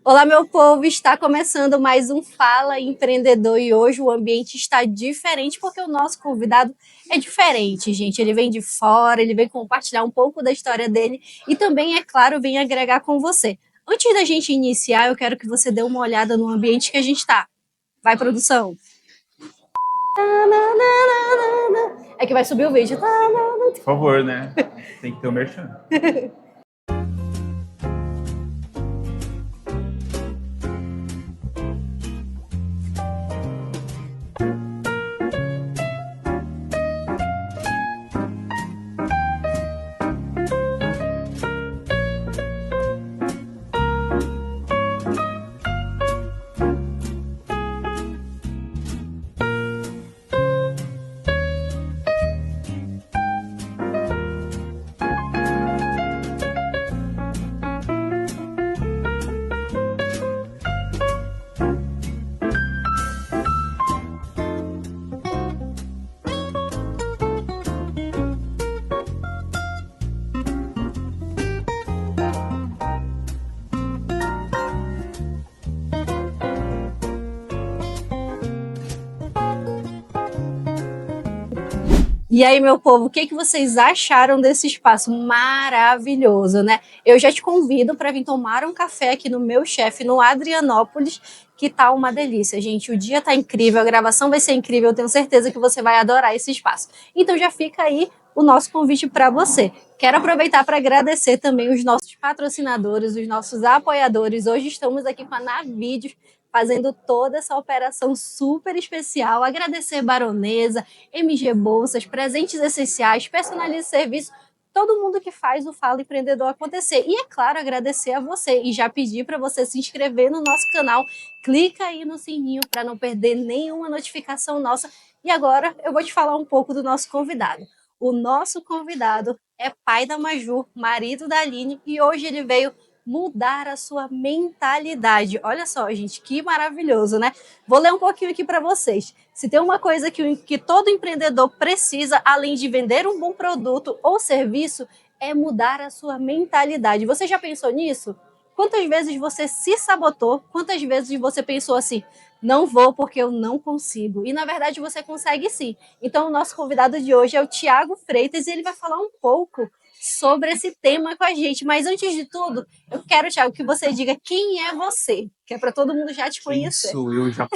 Olá, meu povo! Está começando mais um Fala Empreendedor e hoje o ambiente está diferente porque o nosso convidado é diferente, gente. Ele vem de fora, ele vem compartilhar um pouco da história dele e também, é claro, vem agregar com você. Antes da gente iniciar, eu quero que você dê uma olhada no ambiente que a gente está. Vai, produção! É que vai subir o vídeo. Por favor, né? Tem que ter o merchan. E aí, meu povo, o que vocês acharam desse espaço maravilhoso, né? Eu já te convido para vir tomar um café aqui no meu chefe, no Adrianópolis, que tá uma delícia, gente. O dia tá incrível, a gravação vai ser incrível, eu tenho certeza que você vai adorar esse espaço. Então já fica aí o nosso convite para você. Quero aproveitar para agradecer também os nossos patrocinadores, os nossos apoiadores. Hoje estamos aqui com a Navídeos, fazendo toda essa operação super especial. Agradecer Baronesa, MG Bolsas, Presentes Essenciais, Personalize Serviço, todo mundo que faz o Fala Empreendedor acontecer. E, é claro, agradecer a você e já pedir para você se inscrever no nosso canal. Clica aí no sininho para não perder nenhuma notificação nossa. E agora eu vou te falar um pouco do nosso convidado. O nosso convidado é pai da Maju, marido da Aline, e hoje ele veio mudar a sua mentalidade. Olha só, gente, que maravilhoso, né? Vou ler um pouquinho aqui para vocês. Se tem uma coisa que todo empreendedor precisa, além de vender um bom produto ou serviço, é mudar a sua mentalidade. Você já pensou nisso? Quantas vezes você se sabotou? Quantas vezes você pensou assim, não vou porque eu não consigo? E na verdade você consegue sim. Então o nosso convidado de hoje é o Thiago Freitas e ele vai falar um pouco sobre esse tema com a gente. Mas antes de tudo, eu quero, Thiago, que você diga quem é você, que é para todo mundo já te conhecer. Isso, eu já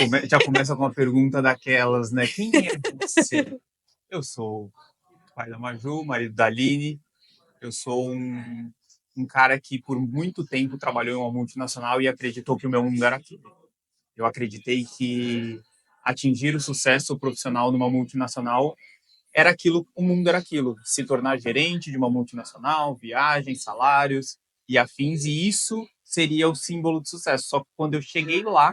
começa com uma pergunta daquelas, né? Quem é você? Eu sou o pai da Maju, marido da Aline. Eu sou um cara que por muito tempo trabalhou em uma multinacional e acreditou que o meu mundo era aquilo. Eu acreditei que atingir o sucesso profissional numa multinacional era aquilo, o mundo era aquilo, se tornar gerente de uma multinacional, viagens, salários e afins, e isso seria o símbolo de sucesso. Só que quando eu cheguei lá,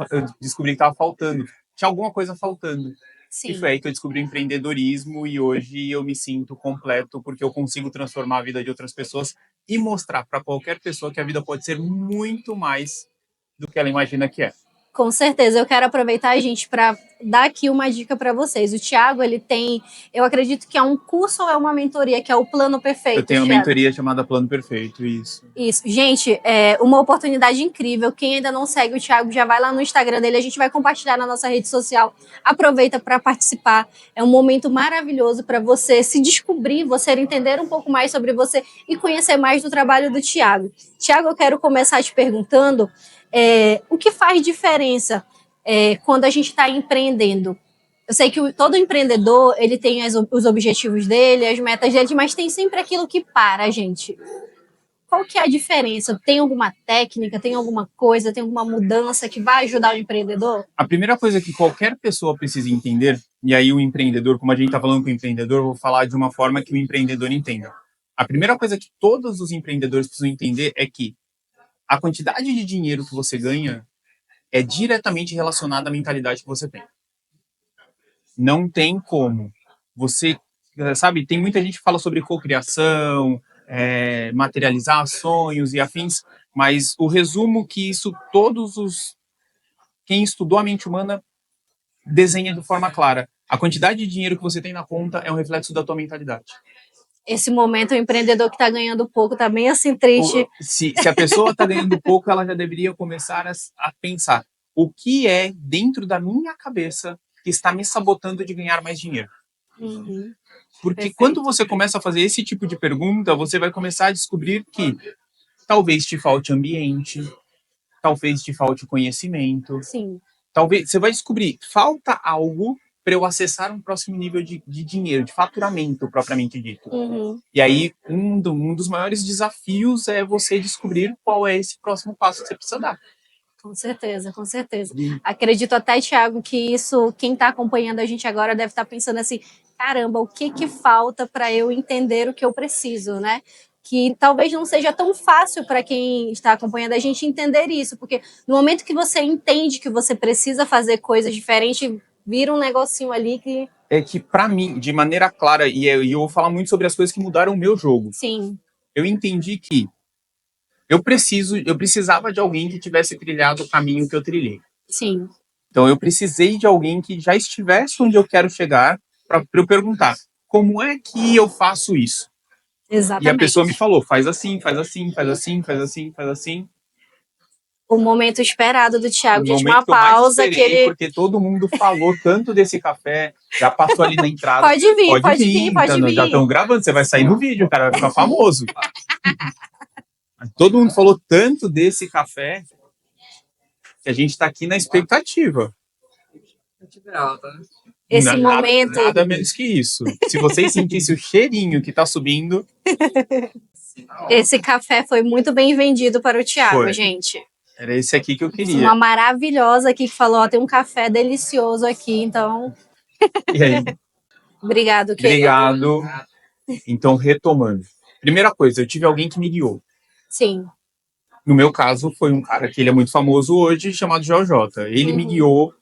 eu descobri que estava faltando, tinha alguma coisa faltando. E Sim. foi aí que eu descobri o empreendedorismo e hoje eu me sinto completo porque eu consigo transformar a vida de outras pessoas e mostrar para qualquer pessoa que a vida pode ser muito mais do que ela imagina que é. Com certeza, eu quero aproveitar, gente, para dar aqui uma dica para vocês. O Thiago, ele tem, eu acredito que é um curso ou é uma mentoria, que é o Plano Eu Perfeito, tenho uma Thiago. mentoria chamada Plano Perfeito, isso. Isso, gente, é uma oportunidade incrível. Quem ainda não segue o Thiago, já vai lá no Instagram dele, a gente vai compartilhar na nossa rede social. Aproveita para participar. É um momento maravilhoso para você se descobrir, você entender um pouco mais sobre você e conhecer mais do trabalho do Thiago. Thiago, eu quero começar te perguntando o que faz diferença quando a gente está empreendendo. Eu sei que todo empreendedor ele tem os objetivos dele, as metas dele, mas tem sempre aquilo que para a gente. Qual que é a diferença? Tem alguma técnica, tem alguma coisa, tem alguma mudança que vai ajudar o empreendedor? A primeira coisa que qualquer pessoa precisa entender, e aí o empreendedor, como a gente está falando com o empreendedor, eu vou falar de uma forma que o empreendedor entenda. A primeira coisa que todos os empreendedores precisam entender é que a quantidade de dinheiro que você ganha é diretamente relacionada à mentalidade que você tem. Não tem como. Você, sabe, tem muita gente que fala sobre cocriação, materializar sonhos e afins, mas o resumo que isso quem estudou a mente humana desenha de forma clara. A quantidade de dinheiro que você tem na conta é um reflexo da tua mentalidade. Esse momento, o empreendedor que está ganhando pouco está bem assim triste. Se a pessoa está ganhando pouco, ela já deveria começar a pensar o que é dentro da minha cabeça que está me sabotando de ganhar mais dinheiro. Uhum. Porque Perfeito. quando você começa a fazer esse tipo de pergunta, você vai começar a descobrir que talvez te falte ambiente, talvez te falte conhecimento. Sim. Talvez você vai descobrir, falta algo para eu acessar um próximo nível de dinheiro, de faturamento propriamente dito. Uhum. E aí, um dos maiores desafios é você descobrir qual é esse próximo passo que você precisa dar. Com certeza, com certeza. E Acredito até, Thiago, que isso, quem está acompanhando a gente agora deve estar pensando assim, caramba, o que que falta para eu entender o que eu preciso, né? Que talvez não seja tão fácil para quem está acompanhando a gente entender isso, porque no momento que você entende que você precisa fazer coisas diferentes, vira um negocinho ali que... é que, para mim, de maneira clara, e eu vou falar muito sobre as coisas que mudaram o meu jogo. Sim, Eu entendi que eu precisava de alguém que tivesse trilhado o caminho que eu trilhei. sim, Então eu precisei de alguém que já estivesse onde eu quero chegar para eu perguntar como é que eu faço isso. E a pessoa me exatamente. falou, faz assim, faz assim, faz assim, faz assim, faz assim. O momento esperado do O Thiago, gente, momento uma que eu mais pausa que esperei, ele... porque todo mundo falou tanto desse café, já passou ali na entrada. Pode vir, Pode pode vir, vir, pode já vir. estão gravando, você vai sair no vídeo, cara, vai ficar famoso. Todo mundo falou tanto desse café que a gente está aqui na expectativa. Esse momento... Nada menos que isso. Se vocês sentissem o cheirinho que tá subindo, Esse café foi muito bem vendido para o Thiago, foi. gente. Era esse aqui que eu queria. Uma maravilhosa aqui que falou, ó, tem um café delicioso aqui, então... E aí, Obrigado, querido. obrigado. Então, retomando. Primeira coisa, eu tive alguém que me guiou. Sim. No meu caso, foi um cara que ele é muito famoso hoje, chamado JJ. Ele me guiou,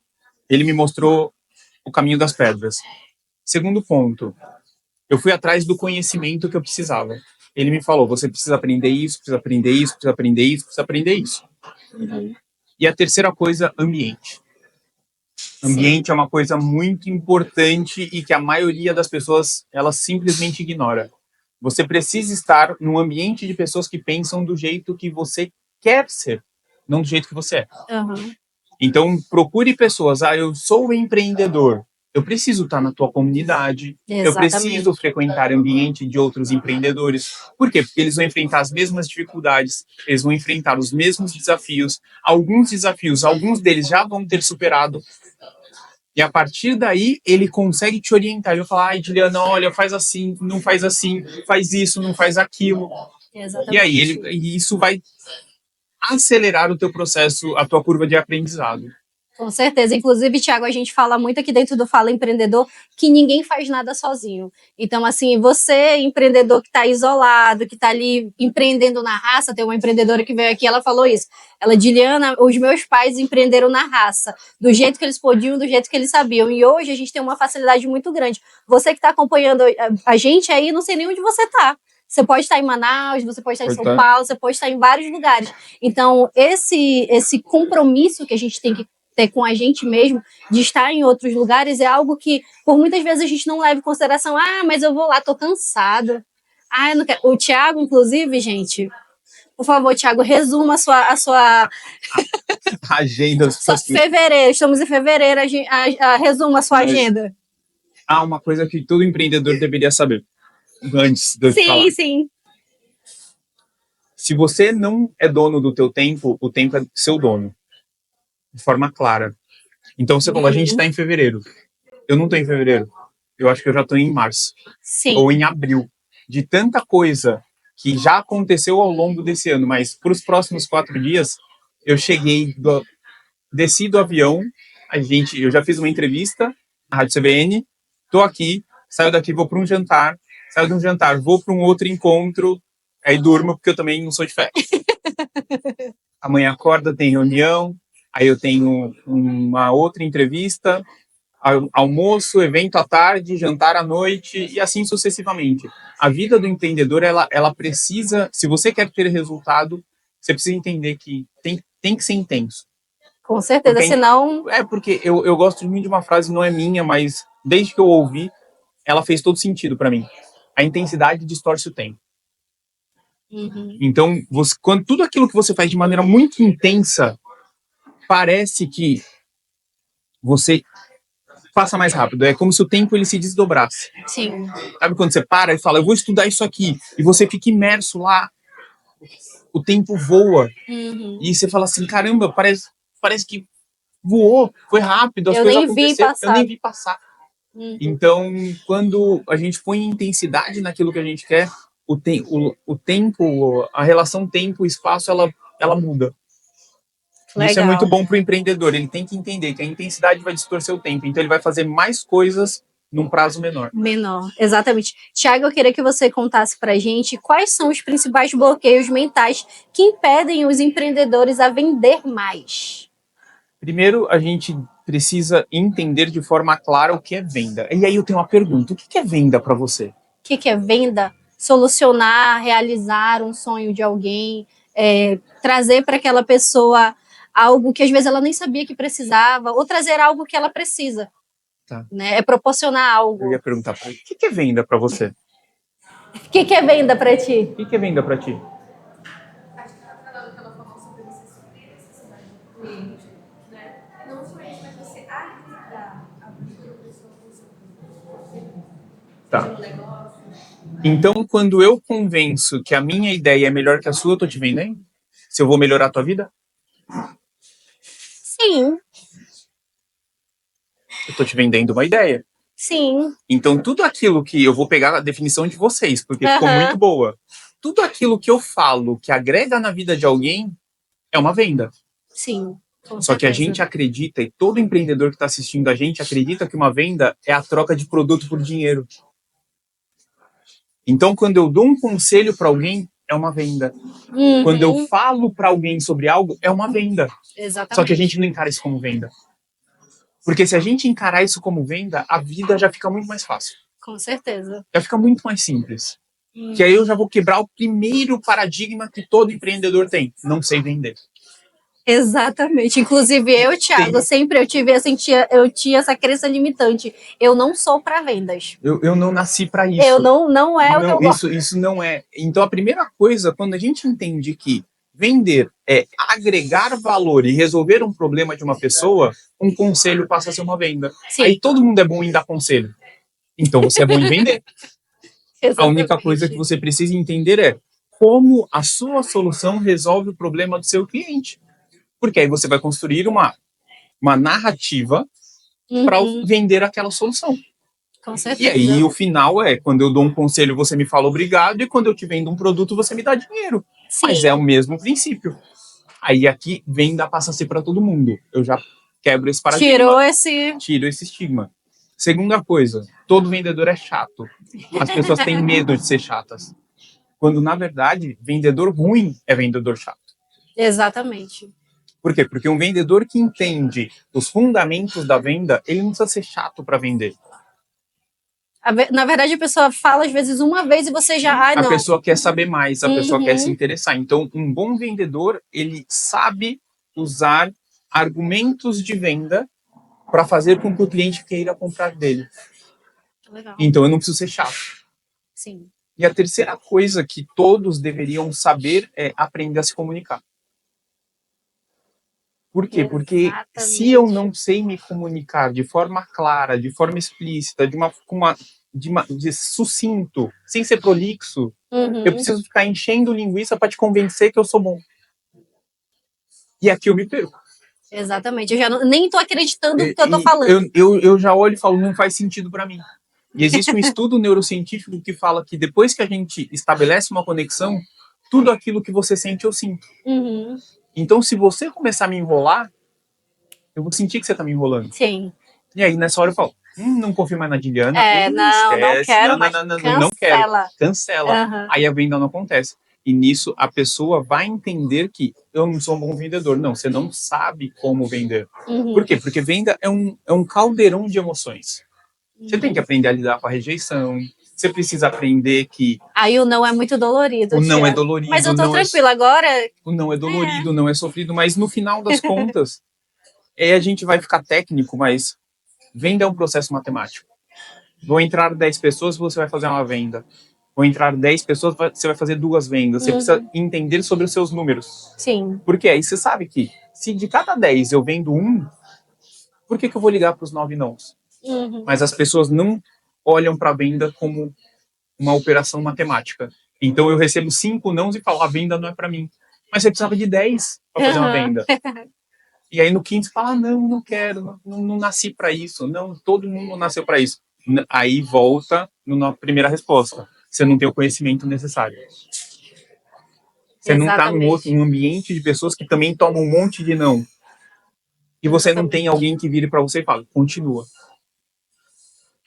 ele me mostrou o caminho das pedras. Segundo ponto, eu fui atrás do conhecimento que eu precisava. Ele me falou, você precisa aprender isso, precisa aprender isso, precisa aprender isso, precisa aprender isso. E a terceira coisa, ambiente. Ambiente é uma coisa muito importante e que a maioria das pessoas, elas simplesmente ignora. Você precisa estar num ambiente de pessoas que pensam do jeito que você quer ser, não do jeito que você é. Uhum. Então, procure pessoas. Ah, eu sou empreendedor. Eu preciso estar na tua comunidade. Eu preciso Exatamente. frequentar ambiente de outros empreendedores. Por quê? Porque eles vão enfrentar as mesmas dificuldades, eles vão enfrentar os mesmos desafios. Alguns desafios, alguns deles já vão ter superado. E a partir daí, ele consegue te orientar. Ele vai falar, ai, Juliana, olha, faz assim, não faz assim, faz isso, não faz aquilo. Exatamente. E aí, isso vai acelerar o teu processo, a tua curva de aprendizado. Com certeza. Inclusive, Thiago, a gente fala muito aqui dentro do Fala Empreendedor que ninguém faz nada sozinho. Então, assim, você, empreendedor que está isolado, que está ali empreendendo na raça, tem uma empreendedora que veio aqui, ela falou isso. Ela, Diliana, os meus pais empreenderam na raça, do jeito que eles podiam, do jeito que eles sabiam. E hoje a gente tem uma facilidade muito grande. Você que está acompanhando a gente aí, não sei nem onde você está. Você pode estar em Manaus, você pode estar em São Paulo, você pode estar em vários lugares. Então, esse compromisso que a gente tem que ter com a gente mesmo, de estar em outros lugares, é algo que, por muitas vezes, a gente não leva em consideração. Ah, mas eu vou lá, tô cansado. Ah, eu não quero. O Thiago, inclusive, gente, por favor, Thiago, resuma a sua Agenda. fevereiro, estamos em fevereiro, resuma a sua agenda. Uma coisa que todo empreendedor deveria saber, antes de eu te falar. Sim. Se você não é dono do teu tempo, o tempo é seu dono. De forma clara. Então, você falou, a gente está em fevereiro. Eu não estou em fevereiro. Eu acho que eu já estou em março. Sim. Ou em abril. De tanta coisa que já aconteceu ao longo desse ano, mas para os próximos 4 dias, eu desci do avião, eu já fiz uma entrevista na Rádio CBN, estou aqui, saio daqui, vou para um jantar, saio de um jantar, vou para um outro encontro, aí durmo, porque eu também não sou de férias. Amanhã acorda, tem reunião, aí eu tenho uma outra entrevista, almoço, evento à tarde, jantar à noite e assim sucessivamente. A vida do empreendedor, ela precisa, se você quer ter resultado, você precisa entender que tem que ser intenso. Com certeza, porque, senão... porque eu gosto muito de uma frase, não é minha, mas desde que eu ouvi, ela fez todo sentido para mim. a intensidade distorce o tempo. Uhum. Então, quando tudo aquilo que você faz de maneira muito intensa, parece que você passa mais rápido. É como se o tempo ele se desdobrasse. Sim. Sabe quando você para e fala, eu vou estudar isso aqui, e você fica imerso lá, o tempo voa, e você fala assim, caramba, parece que voou, foi rápido, as Eu coisas nem vi aconteceram, eu passar. nem vi passar. Então, quando a gente põe intensidade naquilo que a gente quer, o tempo, a relação tempo-espaço, ela muda. Isso é muito Legal. bom para o empreendedor. Ele tem que entender que a intensidade vai distorcer o tempo. Então, ele vai fazer mais coisas num prazo menor. Menor, exatamente. Tiago, eu queria que você contasse para a gente quais são os principais bloqueios mentais que impedem os empreendedores a vender mais. Primeiro, a gente precisa entender de forma clara o que é venda. E aí eu tenho uma pergunta: o que é venda para você? O que é venda? Solucionar, realizar um sonho de alguém, trazer para aquela pessoa algo que às vezes ela nem sabia que precisava, ou trazer algo que ela precisa. Tá. Né? É proporcionar algo. Eu ia perguntar para ele: o que é venda para você? O que é venda para ti? O que é venda para ti? Acho que ela falando que ela falou sobre você suprir a necessidade do cliente, né? Não somente, mas você agregar a vida da pessoa com o seu produto. Tá. Seja um negócio. Então, quando eu convenço que a minha ideia é melhor que a sua, eu tô te vendendo? Se eu vou melhorar a tua vida? Sim. Eu tô te vendendo uma ideia. Sim. Então, tudo aquilo que eu vou pegar a definição de vocês, porque ficou muito boa. Tudo aquilo que eu falo que agrega na vida de alguém é uma venda. Sim. Só que a gente acredita, e todo empreendedor que está assistindo a gente acredita que uma venda é a troca de produto por dinheiro. Então, quando eu dou um conselho para alguém, é uma venda. Quando eu falo para alguém sobre algo, é uma venda. Exatamente. Só que a gente não encara isso como venda. Porque se a gente encarar isso como venda, a vida já fica muito mais fácil. Com certeza. Já fica muito mais simples. Que aí eu já vou quebrar o primeiro paradigma que todo empreendedor tem. Não sei vender. Exatamente. Inclusive eu, Thiago, eu tinha essa crença limitante. Eu não sou para vendas. Eu não nasci para isso. Eu não é o que eu gosto. Isso não é. Então a primeira coisa, quando a gente entende que vender é agregar valor e resolver um problema de uma pessoa, um conselho passa a ser uma venda. Sim. Aí todo mundo é bom em dar conselho. Então você é bom em vender. A única coisa que você precisa entender é como a sua solução resolve o problema do seu cliente. Porque aí você vai construir uma narrativa para vender aquela solução. Com certeza. E aí o final é, quando eu dou um conselho, você me fala obrigado, e quando eu te vendo um produto, você me dá dinheiro. Sim. Mas é o mesmo princípio. Aí aqui, venda passa a ser para todo mundo. Eu já quebro esse paradigma. Tiro esse estigma. Segunda coisa, todo vendedor é chato. As pessoas têm medo de ser chatas. Quando, na verdade, vendedor ruim é vendedor chato. Exatamente. Por quê? Porque um vendedor que entende os fundamentos da venda, ele não precisa ser chato para vender. Na verdade, a pessoa fala às vezes uma vez e você já... A pessoa quer saber mais, a pessoa quer se interessar. Então, um bom vendedor, ele sabe usar argumentos de venda para fazer com que o cliente queira comprar dele. Legal. Então, eu não preciso ser chato. Sim. E a terceira coisa que todos deveriam saber é aprender a se comunicar. Por quê? Porque se eu não sei me comunicar de forma clara, de forma explícita, de sucinto, sem ser prolixo, eu preciso ficar enchendo linguiça para te convencer que eu sou bom. E aqui eu me perco. Exatamente. Eu já nem tô acreditando no que eu tô falando. Eu já olho e falo, não faz sentido para mim. E existe um estudo neurocientífico que fala que depois que a gente estabelece uma conexão, tudo aquilo que você sente, eu sinto. Então, se você começar a me enrolar, eu vou sentir que você tá me enrolando. Sim. E aí, nessa hora eu falo, não confio mais na Juliana. Não quero mais. Não quero. Cancela. Aí a venda não acontece. E nisso, a pessoa vai entender que eu não sou um bom vendedor. Não, você não sabe como vender. Por quê? Porque venda é um caldeirão de emoções. Você tem que aprender a lidar com a rejeição. Você precisa aprender que... Aí o não é muito dolorido. O não é dolorido. Mas eu tô tranquila agora. O não é dolorido, não é sofrido. Mas no final das contas, a gente vai ficar técnico, mas venda é um processo matemático. Vão entrar 10 pessoas, você vai fazer uma venda. Vão entrar 10 pessoas, você vai fazer 2 vendas. Você precisa entender sobre os seus números. Sim. Porque aí você sabe que se de cada 10 eu vendo 1, por que eu vou ligar para os 9 nãos? Mas as pessoas não olham para a venda como uma operação matemática. Então eu recebo 5 nãos e falo, a venda não é para mim. Mas você precisava de 10 para fazer uma venda. E aí no quinto você fala, não quero, não nasci para isso. Não, todo mundo nasceu para isso. Aí volta na primeira resposta. Você não tem o conhecimento necessário. Você não está num ambiente de pessoas que também tomam um monte de não. E você não tem alguém que vire para você e fale, continua.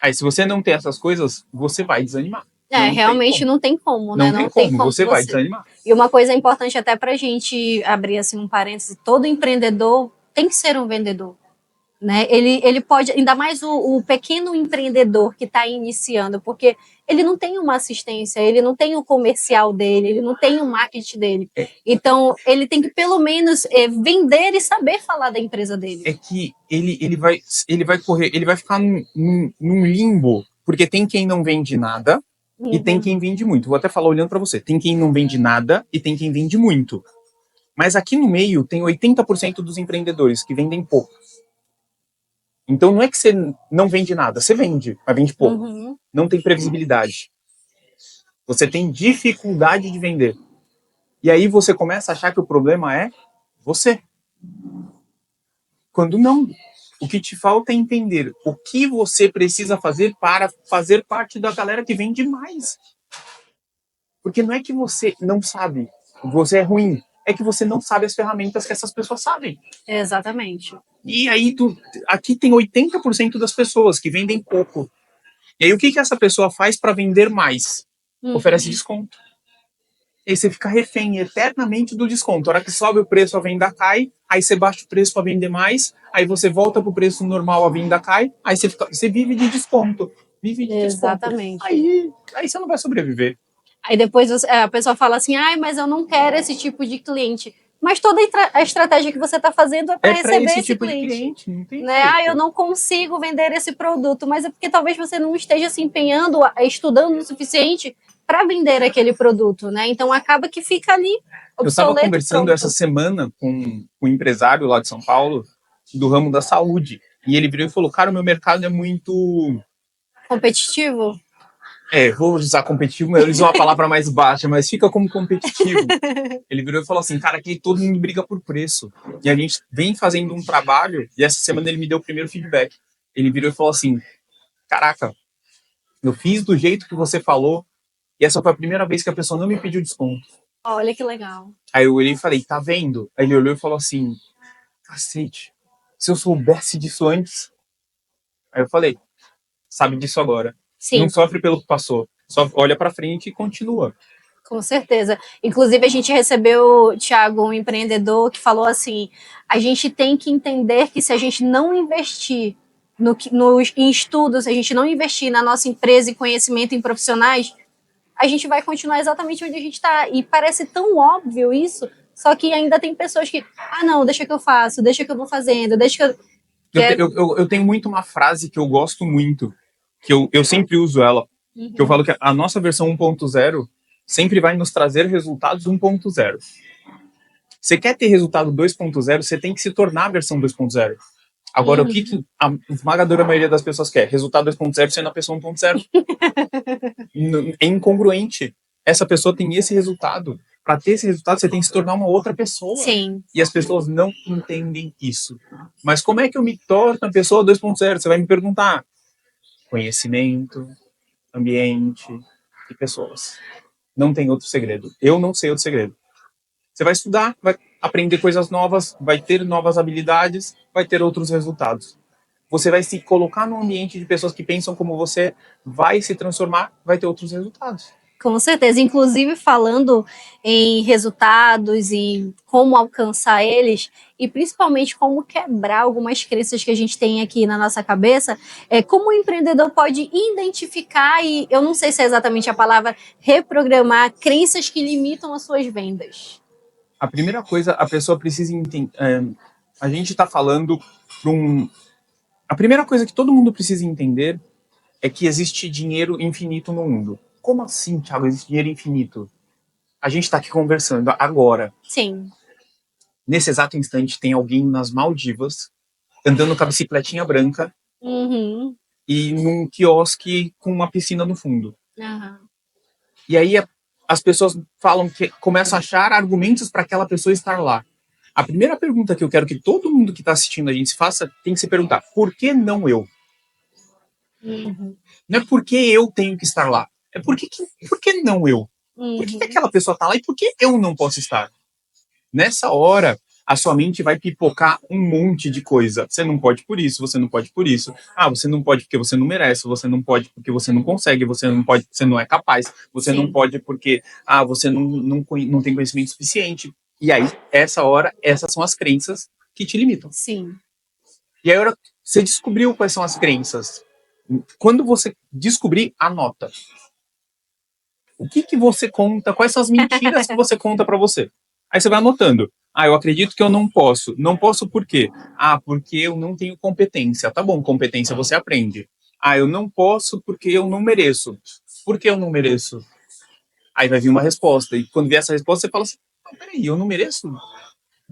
Aí se você não tem essas coisas, você vai desanimar. Realmente não tem como, né? Não tem como, você vai desanimar. E uma coisa importante até pra gente abrir assim um parêntese, todo empreendedor tem que ser um vendedor. Né? Ele pode, ainda mais o pequeno empreendedor que está iniciando, porque ele não tem uma assistência, ele não tem o comercial dele, ele não tem o marketing dele. Então, ele tem que pelo menos vender e saber falar da empresa dele. É que ele vai correr, ele vai ficar num limbo, porque tem quem não vende nada e tem quem vende muito. Vou até falar olhando para você, tem quem não vende nada e tem quem vende muito. Mas aqui no meio tem 80% dos empreendedores que vendem pouco. Então não é que você não vende nada, você vende, mas vende pouco. Não tem previsibilidade. Você tem dificuldade de vender. E aí você começa a achar que o problema é você. Quando não. O que te falta é entender o que você precisa fazer para fazer parte da galera que vende mais. Porque não é que você não sabe, você é ruim. É que você não sabe as ferramentas que essas pessoas sabem. Exatamente. E aí, aqui tem 80% das pessoas que vendem pouco. E aí, o que essa pessoa faz para vender mais? Oferece desconto. E aí você fica refém eternamente do desconto. A hora que sobe o preço, a venda cai. Aí você baixa o preço para vender mais. Aí você volta para o preço normal, a venda cai. Aí você vive de desconto. Vive de Exatamente. Desconto. Aí você não vai sobreviver. Aí depois a pessoa fala assim, mas eu não quero esse tipo de cliente. Mas toda a estratégia que você está fazendo é para receber esse tipo cliente. De cliente. Não tem né? Eu não consigo vender esse produto, mas é porque talvez você não esteja se empenhando, estudando o suficiente para vender aquele produto, né? Então acaba que fica ali obsoleto. Eu estava conversando essa semana com um empresário lá de São Paulo, do ramo da saúde, e ele virou e falou, cara, o meu mercado é muito... competitivo? Vou usar competitivo, mas eu uso uma palavra mais baixa, mas fica como competitivo. Ele virou e falou assim, cara, aqui todo mundo briga por preço. E a gente vem fazendo um trabalho, e essa semana ele me deu o primeiro feedback. Ele virou e falou assim, caraca, eu fiz do jeito que você falou, e essa foi a primeira vez que a pessoa não me pediu desconto. Olha que legal. Aí eu olhei e falei, tá vendo? Aí ele olhou e falou assim, cacete, se eu soubesse disso antes... Aí eu falei, sabe disso agora. Sim. Não sofre pelo que passou, só olha pra frente e continua. Com certeza. Inclusive, a gente recebeu, Thiago, um empreendedor que falou assim, a gente tem que entender que se a gente não investir em estudos, se a gente não investir na nossa empresa e conhecimento em profissionais, a gente vai continuar exatamente onde a gente está. E parece tão óbvio isso, só que ainda tem pessoas que, não, deixa que eu faço, deixa que eu vou fazendo, deixa que eu... Eu tenho muito uma frase que eu gosto muito, que eu sempre uso ela, que eu falo que a nossa versão 1.0 sempre vai nos trazer resultados 1.0. Você quer ter resultado 2.0, você tem que se tornar a versão 2.0. Agora, o que a esmagadora maioria das pessoas quer? Resultado 2.0 sendo a pessoa 1.0. É incongruente. Essa pessoa tem esse resultado. Para ter esse resultado, você tem que se tornar uma outra pessoa. Sim. E as pessoas não entendem isso. Mas como é que eu me torno a pessoa 2.0? Você vai me perguntar. Conhecimento, ambiente e pessoas. Não tem outro segredo. Eu não sei outro segredo. Você vai estudar, vai aprender coisas novas, vai ter novas habilidades, vai ter outros resultados. Você vai se colocar num ambiente de pessoas que pensam como você, vai se transformar, vai ter outros resultados. Com certeza. Inclusive, falando em resultados e como alcançar eles, e principalmente como quebrar algumas crenças que a gente tem aqui na nossa cabeça, como o empreendedor pode identificar, e eu não sei se é exatamente a palavra, reprogramar crenças que limitam as suas vendas. A primeira coisa, a pessoa precisa entender... a gente está falando para a primeira coisa que todo mundo precisa entender é que existe dinheiro infinito no mundo. Como assim, Thiago, existe dinheiro infinito? A gente tá aqui conversando agora. Sim. Nesse exato instante, tem alguém nas Maldivas, andando com a bicicletinha branca Uhum. e num quiosque com uma piscina no fundo. Aham. E aí as pessoas falam que começam a achar argumentos para aquela pessoa estar lá. A primeira pergunta que eu quero que todo mundo que está assistindo a gente se faça tem que se perguntar: por que não eu? Uhum. Não é porque eu tenho que estar lá. É por que não eu? Por que Uhum. aquela pessoa está lá e por que eu não posso estar? Nessa hora, a sua mente vai pipocar um monte de coisa. Você não pode por isso, você não pode por isso. Ah, você não pode porque você não merece, você não pode porque você não consegue, você não pode porque você não é capaz, você não Sim. pode porque você não tem conhecimento suficiente. E aí, essa hora, essas são as crenças que te limitam. Sim. E aí, você descobriu quais são as crenças. Quando você descobrir, anota. O que você conta? Quais são as mentiras que você conta para você? Aí você vai anotando. Ah, eu acredito que eu não posso. Não posso por quê? Ah, porque eu não tenho competência. Tá bom, competência você aprende. Ah, eu não posso porque eu não mereço. Por que eu não mereço? Aí vai vir uma resposta. E quando vier essa resposta, você fala assim: não, peraí, eu não mereço?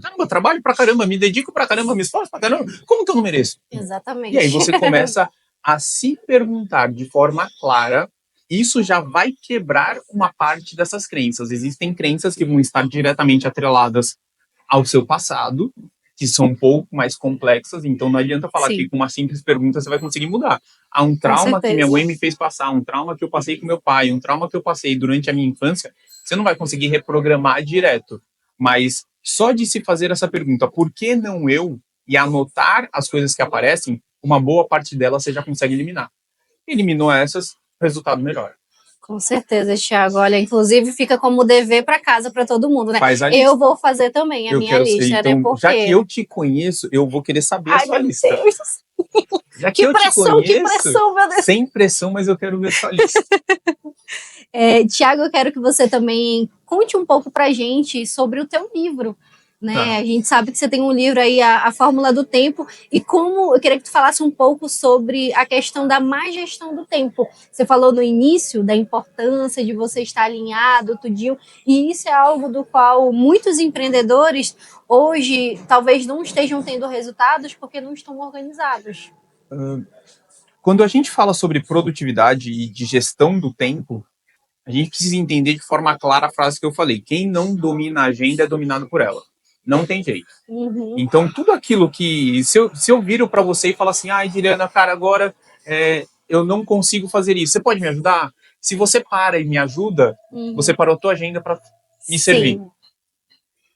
Caramba, eu trabalho pra caramba, me dedico pra caramba, me esforço pra caramba. Como que eu não mereço? Exatamente. E aí você começa a se perguntar de forma clara. Isso já vai quebrar uma parte dessas crenças. Existem crenças que vão estar diretamente atreladas ao seu passado, que são um pouco mais complexas, então não adianta falar Sim. que com uma simples pergunta você vai conseguir mudar. Há um trauma que minha mãe me fez passar, um trauma que eu passei com meu pai, um trauma que eu passei durante a minha infância, você não vai conseguir reprogramar direto. Mas só de se fazer essa pergunta, por que não eu? E anotar as coisas que aparecem, uma boa parte delas você já consegue eliminar. Eliminou essas, o resultado melhora. Com certeza, Thiago. Olha, inclusive fica como dever para casa para todo mundo, né? Faz a lista. Eu vou fazer também a Eu minha quero lista, então, né? Porque... já que eu te conheço, eu vou querer saber a Ai, sua meu lista. Deus. Já que eu te Que conheço, pressão, meu Deus. sem pressão, mas eu quero ver sua lista. Tiago, eu quero que você também conte um pouco pra gente sobre o teu livro, né? Tá. A gente sabe que você tem um livro aí, a Fórmula do Tempo, e como eu queria que tu falasse um pouco sobre a questão da má gestão do tempo. Você falou no início da importância de você estar alinhado, tudinho, e isso é algo do qual muitos empreendedores hoje talvez não estejam tendo resultados porque não estão organizados. Quando a gente fala sobre produtividade e de gestão do tempo, a gente precisa entender de forma clara a frase que eu falei: quem não domina a agenda é dominado por ela. Não tem jeito. Uhum. Então, tudo aquilo que... Se eu viro para você e falo assim: ai, Juliana, cara, agora eu não consigo fazer isso, você pode me ajudar? Se você para e me ajuda, você parou a tua agenda para me servir.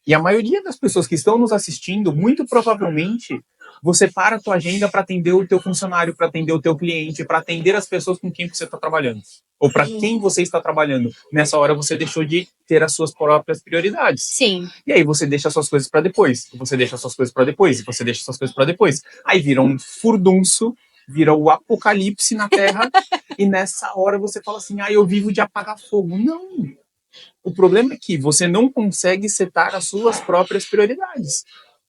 E a maioria das pessoas que estão nos assistindo, muito provavelmente, você para a tua agenda para atender o teu funcionário, para atender o teu cliente, para atender as pessoas com quem você está trabalhando. Ou para quem você está trabalhando. Nessa hora você deixou de ter as suas próprias prioridades. Sim. E aí você deixa as suas coisas para depois. Você deixa as suas coisas para depois. Você deixa as suas coisas para depois. Aí vira um furdunço, vira o apocalipse na Terra. E nessa hora você fala assim: eu vivo de apagar fogo. Não. O problema é que você não consegue setar as suas próprias prioridades.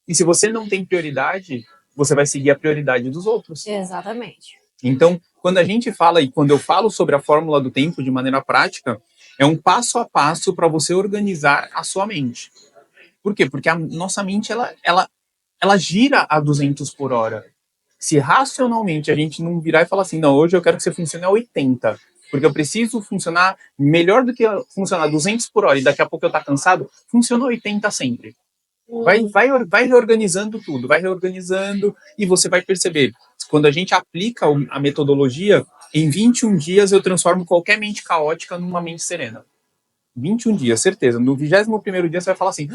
E se você não tem prioridade, você vai seguir a prioridade dos outros. Exatamente. Então, quando a gente fala e quando eu falo sobre a fórmula do tempo de maneira prática, é um passo a passo para você organizar a sua mente. Por quê? Porque a nossa mente ela gira a 200 por hora. Se racionalmente a gente não virar e falar assim: não, hoje eu quero que você funcione a 80, porque eu preciso funcionar melhor do que funcionar 200 por hora e daqui a pouco eu estar cansado, funciona 80 sempre. Vai reorganizando tudo, vai reorganizando e você vai perceber. Quando a gente aplica a metodologia, em 21 dias eu transformo qualquer mente caótica numa mente serena. 21 dias, certeza. No 21º dia você vai falar assim: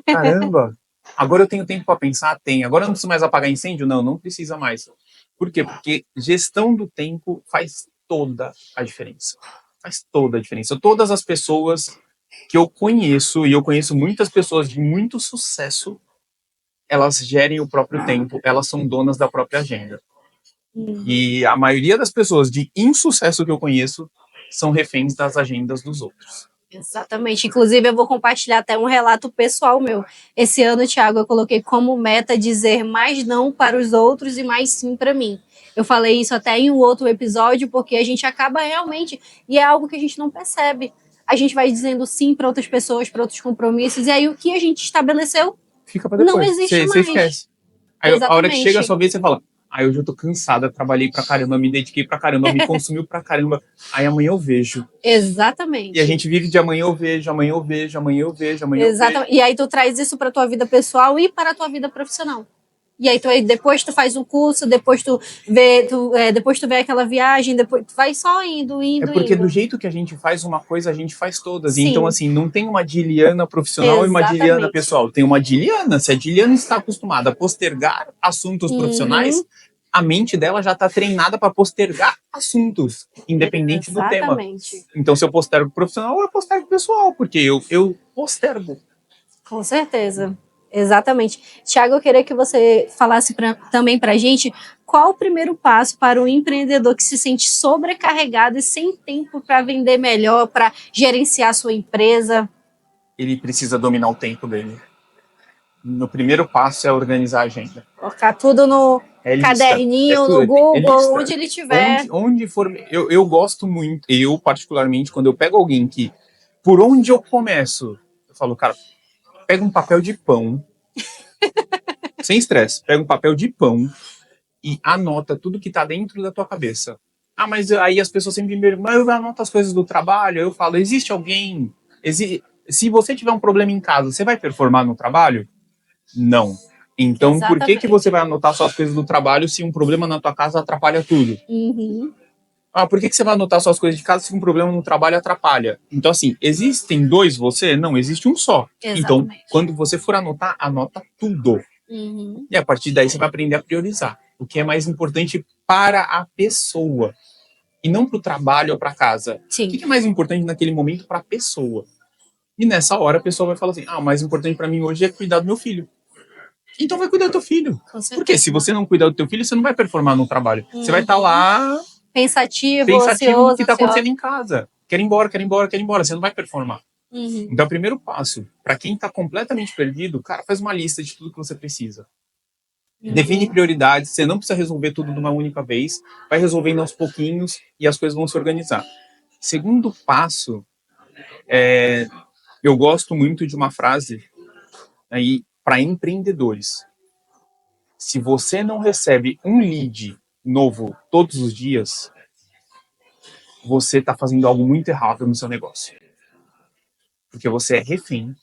caramba, agora eu tenho tempo para pensar? Tem. Agora eu não preciso mais apagar incêndio? Não, não precisa mais. Por quê? Porque gestão do tempo faz toda a diferença. Faz toda a diferença. Todas as pessoas que eu conheço, e eu conheço muitas pessoas de muito sucesso, elas gerem o próprio tempo, elas são donas da própria agenda. E a maioria das pessoas de insucesso que eu conheço são reféns das agendas dos outros. Exatamente. Inclusive, eu vou compartilhar até um relato pessoal meu. Esse ano, Thiago, eu coloquei como meta dizer mais não para os outros e mais sim para mim. Eu falei isso até em um outro episódio, porque a gente acaba realmente, e é algo que a gente não percebe. A gente vai dizendo sim para outras pessoas, para outros compromissos, e aí o que a gente estabeleceu Fica pra não depois. existe Você mais. esquece. Aí a hora que chega a Exatamente. sua vez, você fala, hoje eu tô cansada, trabalhei pra caramba, me dediquei pra caramba, me consumiu pra caramba. Aí amanhã eu vejo. Exatamente. E a gente vive de amanhã eu vejo, amanhã eu vejo, amanhã eu vejo, amanhã eu vejo. Exatamente. E aí tu traz isso para tua vida pessoal e para a tua vida profissional. E aí depois tu faz um curso, depois depois tu vê aquela viagem, depois tu vai só indo, É indo, porque do indo. jeito que a gente faz uma coisa, a gente faz todas. Sim. Então, assim, não tem uma Diliana profissional e uma Diliana Exatamente. pessoal. Tem uma Diliana. Se a Diliana está acostumada a postergar assuntos profissionais, a mente dela já está treinada para postergar assuntos, independente do tema. Exatamente. Então, se eu postergo profissional, eu postergo pessoal, porque eu postergo. Com certeza. Exatamente. Tiago, eu queria que você falasse também para a gente qual o primeiro passo para um empreendedor que se sente sobrecarregado e sem tempo para vender melhor, para gerenciar a sua empresa. Ele precisa dominar o tempo dele. No primeiro passo é organizar a agenda. Colocar tudo no caderninho, no Google, onde ele tiver. Onde for. Eu gosto muito, eu particularmente, quando eu pego alguém que, por onde eu começo, eu falo, cara, pega um papel de pão, sem estresse, pega um papel de pão e anota tudo que tá dentro da tua cabeça. Mas aí as pessoas sempre me perguntam, mas eu anoto as coisas do trabalho, eu falo, existe alguém... Se você tiver um problema em casa, você vai performar no trabalho? Não. Então, por que você vai anotar só as coisas do trabalho se um problema na tua casa atrapalha tudo? Por que você vai anotar só as coisas de casa se um problema no trabalho atrapalha? Então, assim, existem dois você? Não, existe um só. Exatamente. Então, quando você for anotar, anota tudo. E a partir daí você vai aprender a priorizar. O que é mais importante para a pessoa. E não para o trabalho ou para casa. Sim. O que é mais importante naquele momento para a pessoa? E nessa hora a pessoa vai falar assim, o mais importante para mim hoje é cuidar do meu filho. Então vai cuidar do teu filho. Porque se você não cuidar do teu filho, você não vai performar no trabalho. Você vai estar lá pensativo ansioso, no que está ansioso. acontecendo em casa. Quer ir embora, quer ir embora, quer ir embora. Você não vai performar. Então, o primeiro passo, para quem está completamente perdido, cara, faz uma lista de tudo que você precisa. Define prioridades. Você não precisa resolver tudo de uma única vez. Vai resolvendo aos pouquinhos e as coisas vão se organizar. Segundo passo, eu gosto muito de uma frase aí para empreendedores. Se você não recebe um lead novo todos os dias, você está fazendo algo muito errado no seu negócio. Porque você é refém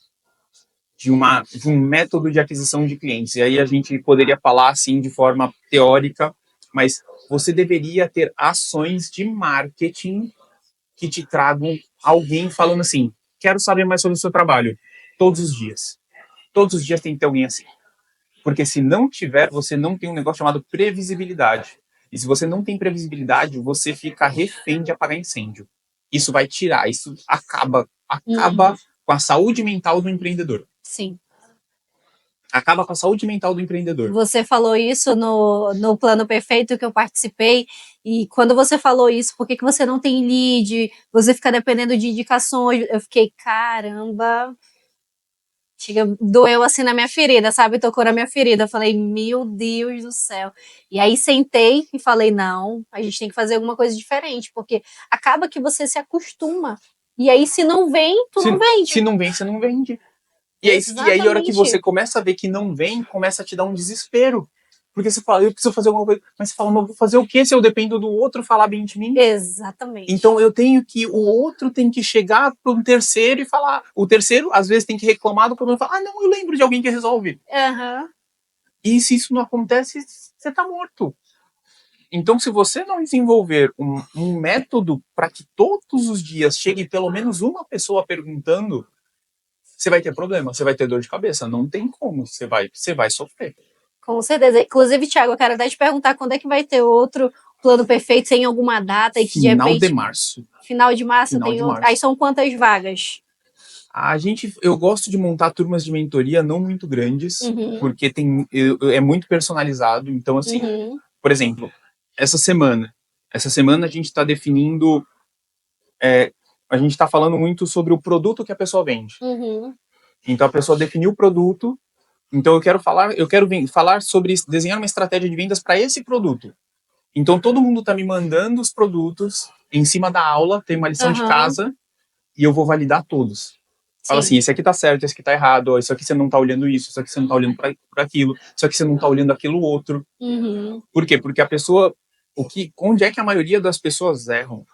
de um método de aquisição de clientes. E aí a gente poderia falar assim de forma teórica, mas você deveria ter ações de marketing que te tragam alguém falando assim, quero saber mais sobre o seu trabalho, todos os dias. Todos os dias tem que ter alguém assim. Porque se não tiver, você não tem um negócio chamado previsibilidade. E se você não tem previsibilidade, você fica refém de apagar incêndio. Isso vai tirar, isso acaba com a saúde mental do empreendedor. Sim. Acaba com a saúde mental do empreendedor. Você falou isso no Plano Perfeito que eu participei, e quando você falou isso, por que você não tem lead, você fica dependendo de indicações, eu fiquei, caramba, doeu assim na minha ferida, sabe? Tocou na minha ferida, eu falei, meu Deus do céu. E aí sentei e falei, não, a gente tem que fazer alguma coisa diferente, porque acaba que você se acostuma, e aí se não vem, tu não vende. Se não vem, você não vende. E aí, a hora que você começa a ver que não vem, começa a te dar um desespero. Porque você fala, eu preciso fazer alguma coisa. Mas você fala, mas vou fazer o quê se eu dependo do outro falar bem de mim? Exatamente. Então o outro tem que chegar para um terceiro e falar. O terceiro, às vezes, tem que reclamar do problema e falar, não, eu lembro de alguém que resolve. E se isso não acontece, você tá morto. Então, se você não desenvolver um método para que todos os dias chegue pelo menos uma pessoa perguntando, você vai ter problema, você vai ter dor de cabeça. Não tem como, você vai sofrer. Com certeza. Inclusive, Thiago, eu quero até te perguntar quando é que vai ter outro Plano Perfeito, sem alguma data? E que Final de março. Final de março tem outro? Aí são quantas vagas? Eu gosto de montar turmas de mentoria não muito grandes, porque é muito personalizado. Então, assim, por exemplo, essa semana a gente está definindo a gente está falando muito sobre o produto que a pessoa vende. Uhum. Então a pessoa definiu o produto, então eu quero falar sobre desenhar uma estratégia de vendas para esse produto. Então todo mundo está me mandando os produtos em cima da aula, tem uma lição de Aham. casa e eu vou validar todos. Fala assim, Sim. esse aqui tá certo, esse aqui tá errado, ó, isso aqui você não tá olhando isso aqui você não tá olhando para aquilo, isso aqui você não tá olhando aquilo outro. Uhum. Por quê? Porque a pessoa, onde é que a maioria das pessoas erram?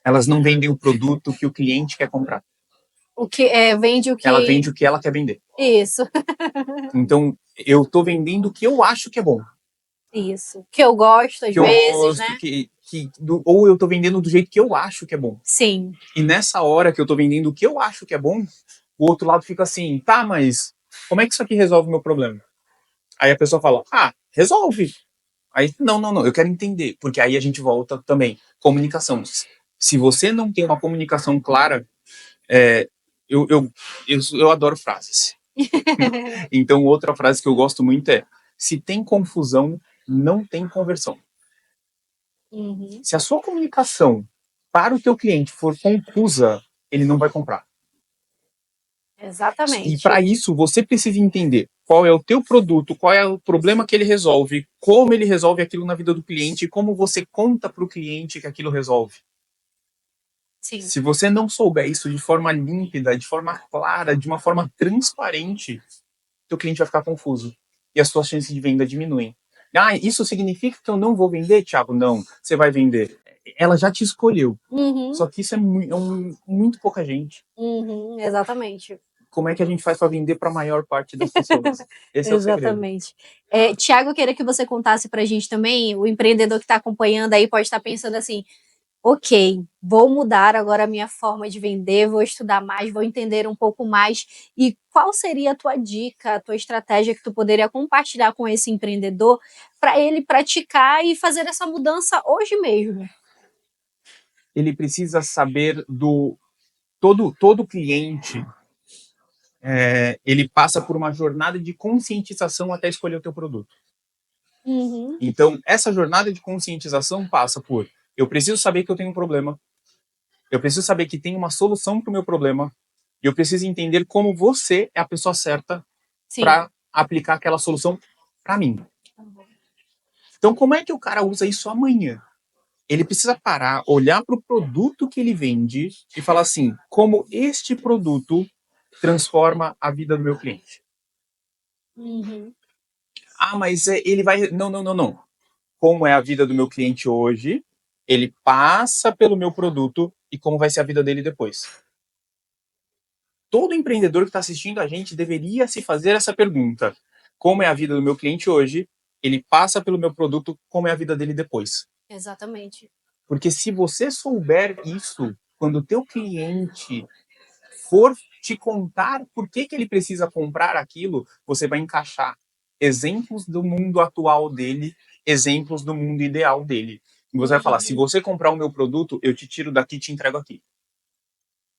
Elas não vendem o produto que o cliente quer comprar. Vende o que. Ela vende o que ela quer vender. Isso, Então, eu tô vendendo o que eu acho que é bom. isso. Que eu gosto às Que eu vezes, gosto, né? ou eu tô vendendo do jeito que eu acho que é bom. Sim. E nessa hora que eu tô vendendo o que eu acho que é bom, o outro lado fica assim, tá, mas como é que isso aqui resolve o meu problema? Aí a pessoa fala, resolve. Aí, não, eu quero entender. Porque aí a gente volta também. Comunicação. Se você não tem uma comunicação clara, eu adoro frases. Então, outra frase que eu gosto muito é: se tem confusão, não tem conversão. Uhum. Se a sua comunicação para o teu cliente for confusa, ele não vai comprar. E Exatamente. para isso, você precisa entender qual é o teu produto, qual é o problema que ele resolve, como ele resolve aquilo na vida do cliente e como você conta para o cliente que aquilo resolve. Sim. Se você não souber isso de forma límpida, de forma clara, de uma forma transparente, teu cliente vai ficar confuso e as suas chances de venda diminuem. Isso significa que eu não vou vender, Thiago? Não, você vai vender. Ela já te escolheu. Uhum. Só que isso é muito pouca gente. Uhum. Exatamente. Como é que a gente faz para vender para a maior parte das pessoas? Esse é o segredo. Exatamente. Tiago, eu queria que você contasse pra gente também, o empreendedor que está acompanhando aí pode estar pensando assim, ok, vou mudar agora a minha forma de vender, vou estudar mais, vou entender um pouco mais. E qual seria a tua dica, a tua estratégia que tu poderia compartilhar com esse empreendedor para ele praticar e fazer essa mudança hoje mesmo? Ele precisa saber do todo cliente. Ele passa por uma jornada de conscientização até escolher o teu produto. Uhum. Então, essa jornada de conscientização passa por: eu preciso saber que eu tenho um problema, eu preciso saber que tem uma solução para o meu problema, e eu preciso entender como você é a pessoa certa Sim. para aplicar aquela solução para mim. Então, como é que o cara usa isso amanhã? Ele precisa parar, olhar para o produto que ele vende e falar assim: como este produto transforma a vida do meu cliente? Uhum. Mas ele vai. Não. Como é a vida do meu cliente hoje? Ele passa pelo meu produto e como vai ser a vida dele depois? Todo empreendedor que está assistindo a gente deveria se fazer essa pergunta: como é a vida do meu cliente hoje? Ele passa pelo meu produto, como é a vida dele depois? Exatamente. Porque se você souber isso, quando o teu cliente for te contar por que ele precisa comprar aquilo, você vai encaixar exemplos do mundo atual dele, exemplos do mundo ideal dele. E você vai falar: se você comprar o meu produto, eu te tiro daqui e te entrego aqui.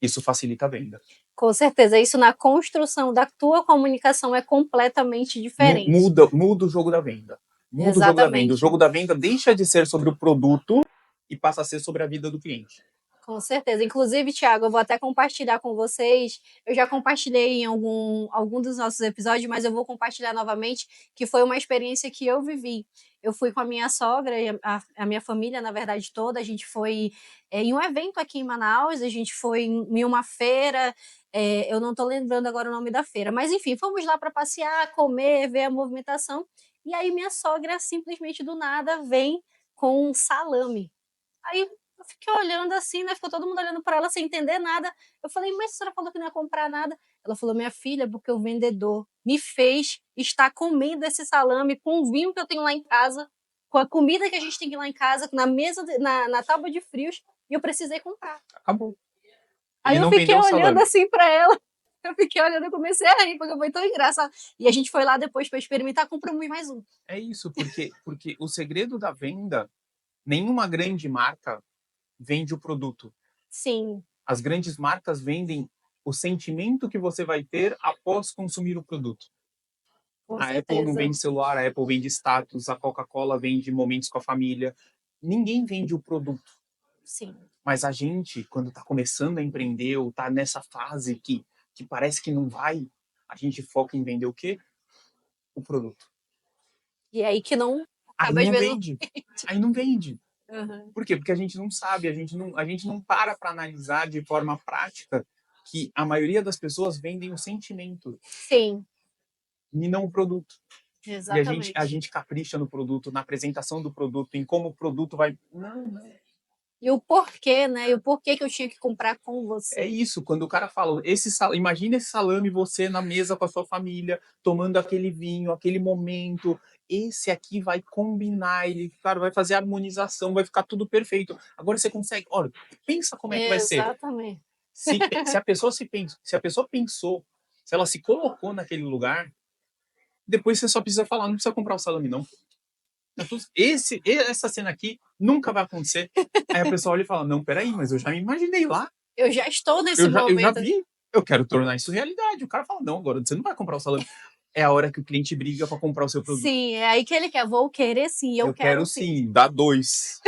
Isso facilita a venda. Com certeza, isso na construção da tua comunicação é completamente diferente. Muda o jogo da venda. Muda o jogo da venda. O Exatamente. jogo da venda deixa de ser sobre o produto e passa a ser sobre a vida do cliente. Com certeza. Inclusive, Thiago, eu vou até compartilhar com vocês. Eu já compartilhei em algum dos nossos episódios, mas eu vou compartilhar novamente, que foi uma experiência que eu vivi. Eu fui com a minha sogra e a minha família, na verdade, toda. A gente foi em um evento aqui em Manaus, a gente foi em uma feira. Eu não estou lembrando agora o nome da feira, mas enfim, fomos lá para passear, comer, ver a movimentação. E aí, minha sogra, simplesmente do nada, vem com um salame. Aí eu fiquei olhando assim, né? Ficou todo mundo olhando para ela sem entender nada. Eu falei, mas a senhora falou que não ia comprar nada. Ela falou, minha filha, porque o vendedor me fez estar comendo esse salame com o vinho que eu tenho lá em casa, com a comida que a gente tem lá em casa, na mesa, na tábua de frios, e eu precisei comprar. Acabou. Aí Ele eu não fiquei vendeu o olhando salame. assim para ela. Eu fiquei olhando e comecei a rir, porque foi tão engraçado. E a gente foi lá depois para experimentar, compramos mais um. É isso, porque o segredo da venda, nenhuma grande marca vende o produto. Sim. As grandes marcas vendem o sentimento que você vai ter após consumir o produto. Com A Apple não certeza. vende celular, a Apple vende status, a Coca-Cola vende momentos com a família. Ninguém vende o produto. Sim. Mas a gente, quando está começando a empreender ou está nessa fase que parece que não vai, a gente foca em vender o quê? O produto. E aí que não Aí acaba às não vezes. vende. Aí não vende. Uhum. Por quê? Porque a gente não sabe, a gente não para analisar de forma prática que a maioria das pessoas vendem o sentimento Sim, e não o produto. E a exatamente. gente capricha no produto, na apresentação do produto, em como o produto vai. Não, não. E o porquê, né? E o porquê que eu tinha que comprar com É você. isso, quando o cara fala, imagina esse salame, você na mesa com a sua família, tomando aquele vinho, aquele momento. Esse aqui vai combinar, ele, cara, vai fazer harmonização, vai ficar tudo perfeito. Agora você consegue, olha, pensa como é que vai ser. Exatamente. Se a pessoa se a pessoa pensou, se ela se colocou naquele lugar, depois você só precisa falar, não precisa comprar o salame não. Essa cena aqui nunca vai acontecer. Aí a pessoa olha e fala, não, peraí, mas eu já me imaginei lá. Eu já estou nesse Eu já momento. vi, eu quero tornar isso realidade. O cara fala, não, agora você não vai comprar o salame. É a hora que o cliente briga para comprar o seu produto. Sim, é aí que ele quer. Vou querer sim, eu quero sim. Sim, dá 2.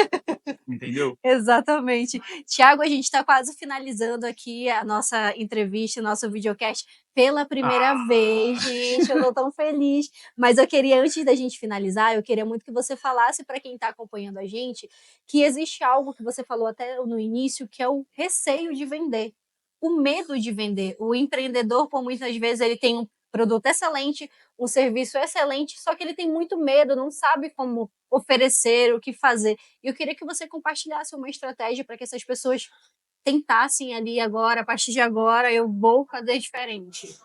Entendeu? Exatamente. Tiago, a gente está quase finalizando aqui a nossa entrevista, nosso videocast pela primeira vez, gente. Eu tô tão feliz. Mas eu queria, antes da gente finalizar, eu queria muito que você falasse para quem está acompanhando a gente que existe algo que você falou até no início, que é o receio de vender, o medo de vender. O empreendedor, por muitas vezes, ele tem um produto excelente, um serviço excelente, só que ele tem muito medo, não sabe como oferecer, o que fazer. E eu queria que você compartilhasse uma estratégia para que essas pessoas tentassem ali agora, a partir de agora, eu vou fazer diferente.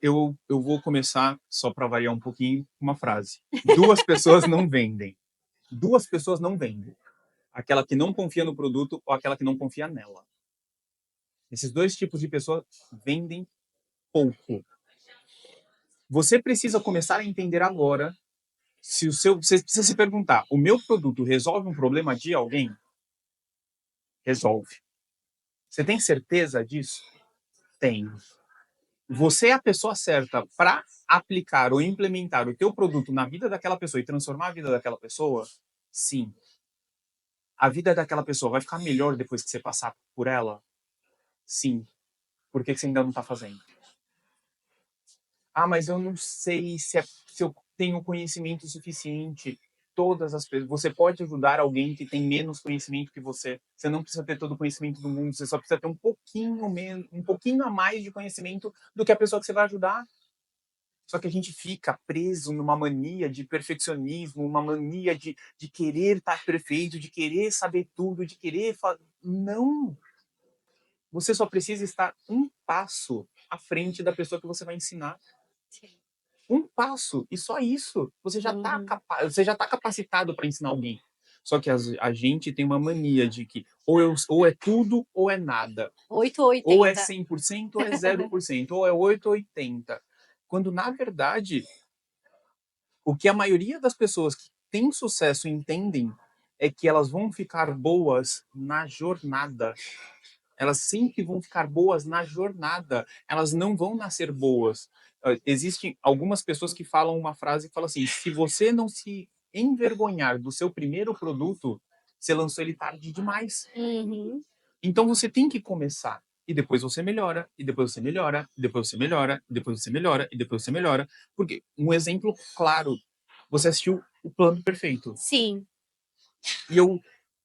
Eu vou começar, só para variar um pouquinho, uma frase. 2 pessoas não vendem. 2 pessoas não vendem. Aquela que não confia no produto ou aquela que não confia nela. Esses 2 tipos de pessoas vendem pouco. Você precisa começar a entender agora se o seu. Você precisa se perguntar: o meu produto resolve um problema de alguém? Resolve. Você tem certeza disso? Tenho. Você é a pessoa certa para aplicar ou implementar o teu produto na vida daquela pessoa e transformar a vida daquela pessoa? Sim. A vida daquela pessoa vai ficar melhor depois que você passar por ela? Sim. Por que você ainda não está fazendo? Ah, mas eu não sei se eu tenho conhecimento suficiente. Todas as pessoas. Você pode ajudar alguém que tem menos conhecimento que você. Você não precisa ter todo o conhecimento do mundo. Você só precisa ter um pouquinho menos, um pouquinho a mais de conhecimento do que a pessoa que você vai ajudar. Só que a gente fica preso numa mania de perfeccionismo, uma mania de querer estar perfeito, de querer saber tudo, de querer. Não! Você só precisa estar um passo à frente da pessoa que você vai ensinar. Um passo, e só isso. Você já tá capacitado para ensinar alguém. Só que a gente tem uma mania de que ou é tudo ou é nada. 8 ou Ou é 80. 100% ou é 0%, ou é 8 ou 80. Quando, na verdade, o que a maioria das pessoas que têm sucesso entendem é que elas vão ficar boas na jornada. Elas sempre vão ficar boas na jornada. Elas não vão nascer boas. Existem algumas pessoas que falam uma frase que fala assim: se você não se envergonhar do seu primeiro produto, você lançou ele tarde demais. Uhum. Então você tem que começar. E depois você melhora, e depois você melhora, e depois você melhora, e depois você melhora, e depois você melhora. Porque um exemplo claro, você assistiu O Plano Perfeito. Sim. E eu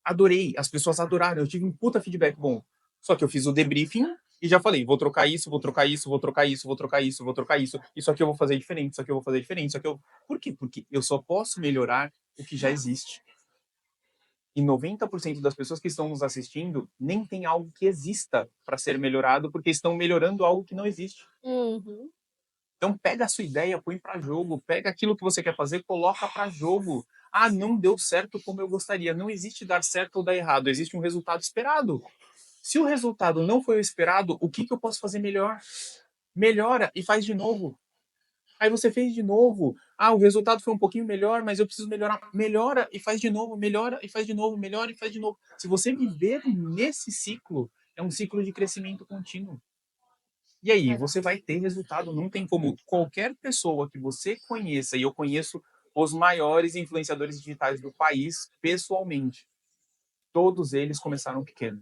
adorei, as pessoas adoraram, eu tive um puta feedback bom. Só que eu fiz o debriefing e já falei, vou trocar isso, vou trocar isso, vou trocar isso, vou trocar isso, vou trocar isso. Isso aqui eu vou fazer diferente, isso aqui eu vou fazer diferente, isso aqui eu... Por quê? Porque eu só posso melhorar o que já existe. E 90% das pessoas que estão nos assistindo nem tem algo que exista para ser melhorado, porque estão melhorando algo que não existe. Uhum. Então pega a sua ideia, põe para jogo, pega aquilo que você quer fazer, coloca para jogo. Ah, não deu certo como eu gostaria. Não existe dar certo ou dar errado, existe um resultado esperado. Se o resultado não foi o esperado, o que eu posso fazer melhor? Melhora e faz de novo. Aí você fez de novo. Ah, o resultado foi um pouquinho melhor, mas eu preciso melhorar. Melhora e faz de novo, melhora e faz de novo, melhora e faz de novo. Se você viver nesse ciclo, é um ciclo de crescimento contínuo. E aí, você vai ter resultado. Não tem como. Qualquer pessoa que você conheça, e eu conheço os maiores influenciadores digitais do país pessoalmente, todos eles começaram pequeno.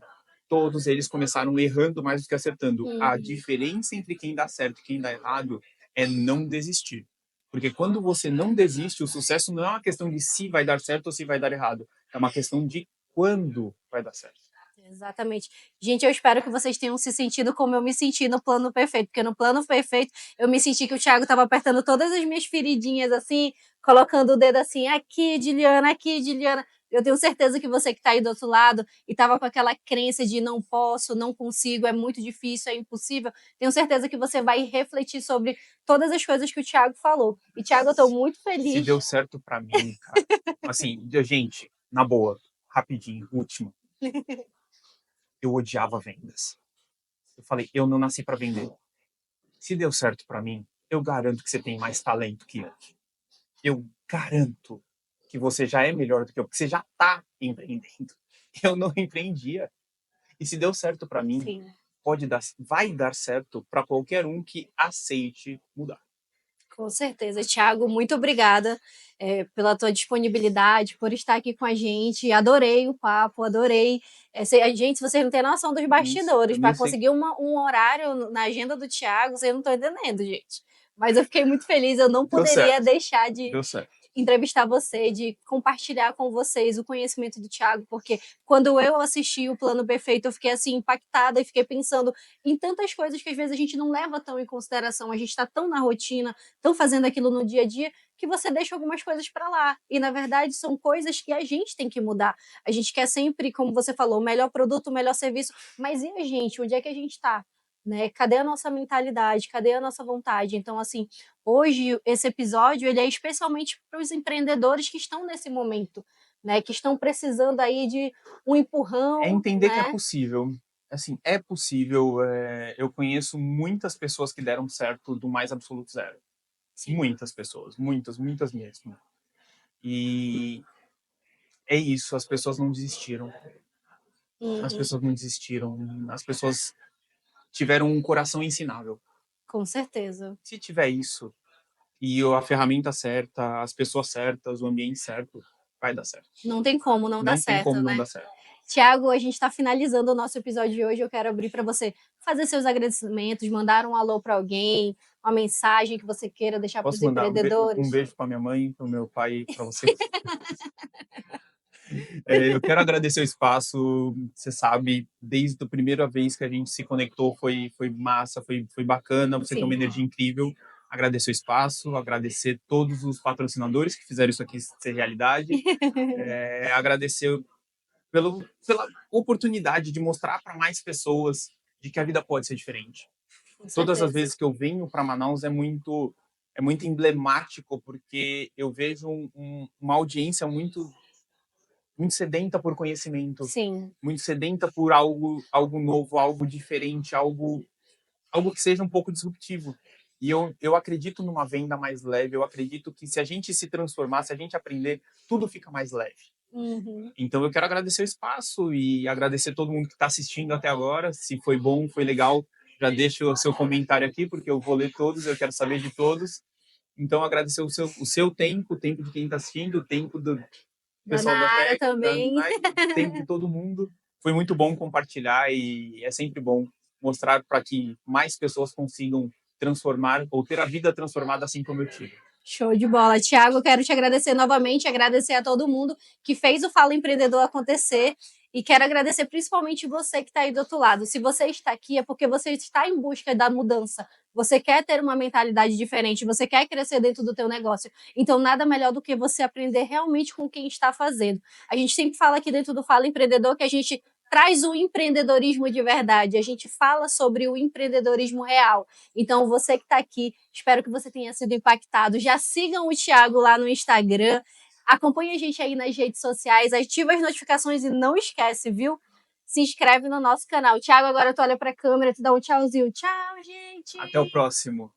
Todos eles começaram errando mais do que acertando. A diferença entre quem dá certo e quem dá errado é não desistir. Porque quando você não desiste, o sucesso não é uma questão de se vai dar certo ou se vai dar errado. É uma questão de quando vai dar certo. Exatamente. Gente, eu espero que vocês tenham se sentido como eu me senti no Plano Perfeito, porque no Plano Perfeito eu me senti que o Thiago estava apertando todas as minhas feridinhas assim, colocando o dedo assim, aqui, Diliana, aqui, Diliana. Eu tenho certeza que você que está aí do outro lado e estava com aquela crença de não posso, não consigo, é muito difícil, é impossível. Tenho certeza que você vai refletir sobre todas as coisas que o Thiago falou. E, Thiago, eu estou muito Se feliz. deu certo pra mim, cara. Assim, gente, na boa, rapidinho, último. Eu odiava vendas. Eu falei, eu não nasci pra vender. Se deu certo pra mim, eu garanto que você tem mais talento que eu. Eu garanto que você já é melhor do que eu, porque você já tá empreendendo. Eu não empreendia. E se deu certo pra mim, Sim. vai dar certo pra qualquer um que aceite mudar. Com certeza. Thiago, muito obrigada pela tua disponibilidade, por estar aqui com a gente. Adorei o papo, adorei. Gente, vocês não têm noção dos bastidores. Eu Para nem sei. conseguir um horário na agenda do Thiago, vocês não estão entendendo, gente. Mas eu fiquei muito feliz, eu não Deu poderia certo. deixar de Deu certo. entrevistar você, de compartilhar com vocês o conhecimento do Thiago, porque quando eu assisti o Plano Perfeito, eu fiquei assim impactada e fiquei pensando em tantas coisas que às vezes a gente não leva tão em consideração, a gente está tão na rotina, tão fazendo aquilo no dia a dia, que você deixa algumas coisas para lá. E na verdade são coisas que a gente tem que mudar. A gente quer sempre, como você falou, o melhor produto, o melhor serviço, mas e a gente? Onde é que a gente está? Né? Cadê a nossa mentalidade? Cadê a nossa vontade? Então, assim, hoje esse episódio ele é especialmente para os empreendedores que estão nesse momento, né? Que estão precisando aí de um empurrão, É entender que é né? possível. Assim, é possível. Eu conheço muitas pessoas que deram certo do mais absoluto zero. Sim. Muitas pessoas, muitas, muitas mesmo. E é isso, as pessoas não desistiram. As pessoas não desistiram. As pessoas tiveram um coração ensinável. Com certeza. Se tiver isso, e a ferramenta certa, as pessoas certas, o ambiente certo, vai dar certo. Não tem como não dar Não tem certo, como não né? dar certo. Tiago, a gente está finalizando o nosso episódio de hoje. Eu quero abrir para você fazer seus agradecimentos, mandar um alô para alguém, uma mensagem que você queira deixar para os Posso mandar um empreendedores. beijo para minha mãe, para o meu pai, para você? Eu quero agradecer o espaço. Você sabe, desde a primeira vez que a gente se conectou foi massa, foi bacana. Você tem uma Sim. energia incrível. Agradecer o espaço, agradecer todos os patrocinadores que fizeram isso aqui ser realidade. Agradecer pela oportunidade de mostrar para mais pessoas de que a vida pode ser diferente. Com Todas as certeza. vezes que eu venho para Manaus é muito emblemático, porque eu vejo uma audiência muito sedenta por conhecimento, Sim. muito sedenta por algo novo, algo diferente, algo que seja um pouco disruptivo. E eu acredito numa venda mais leve, eu acredito que se a gente se transformar, se a gente aprender, tudo fica mais leve. Então eu quero agradecer o espaço e agradecer todo mundo que está assistindo até agora. Se foi bom, foi legal, já deixa o seu comentário aqui, porque eu vou ler todos, eu quero saber de todos. Então agradecer o seu tempo, o tempo de quem está assistindo, o tempo do pessoal da Nara PEC, também. o tempo de todo mundo. Foi muito bom compartilhar e é sempre bom mostrar para que mais pessoas consigam transformar ou ter a vida transformada assim como eu tive. Show de bola. Tiago, quero te agradecer novamente, agradecer a todo mundo que fez o Fala Empreendedor acontecer e quero agradecer principalmente você que está aí do outro lado. Se você está aqui é porque você está em busca da mudança, você quer ter uma mentalidade diferente, você quer crescer dentro do teu negócio. Então, nada melhor do que você aprender realmente com quem está fazendo. A gente sempre fala aqui dentro do Fala Empreendedor que a gente traz o empreendedorismo de verdade, a gente fala sobre o empreendedorismo real. Então, você que está aqui, espero que você tenha sido impactado. Já sigam o Thiago lá no Instagram, acompanhe a gente aí nas redes sociais, ativa as notificações e não esquece, viu? Se inscreve no nosso canal. Thiago, agora tu olha para a câmera, tu dá um tchauzinho. Tchau, gente! Até o próximo.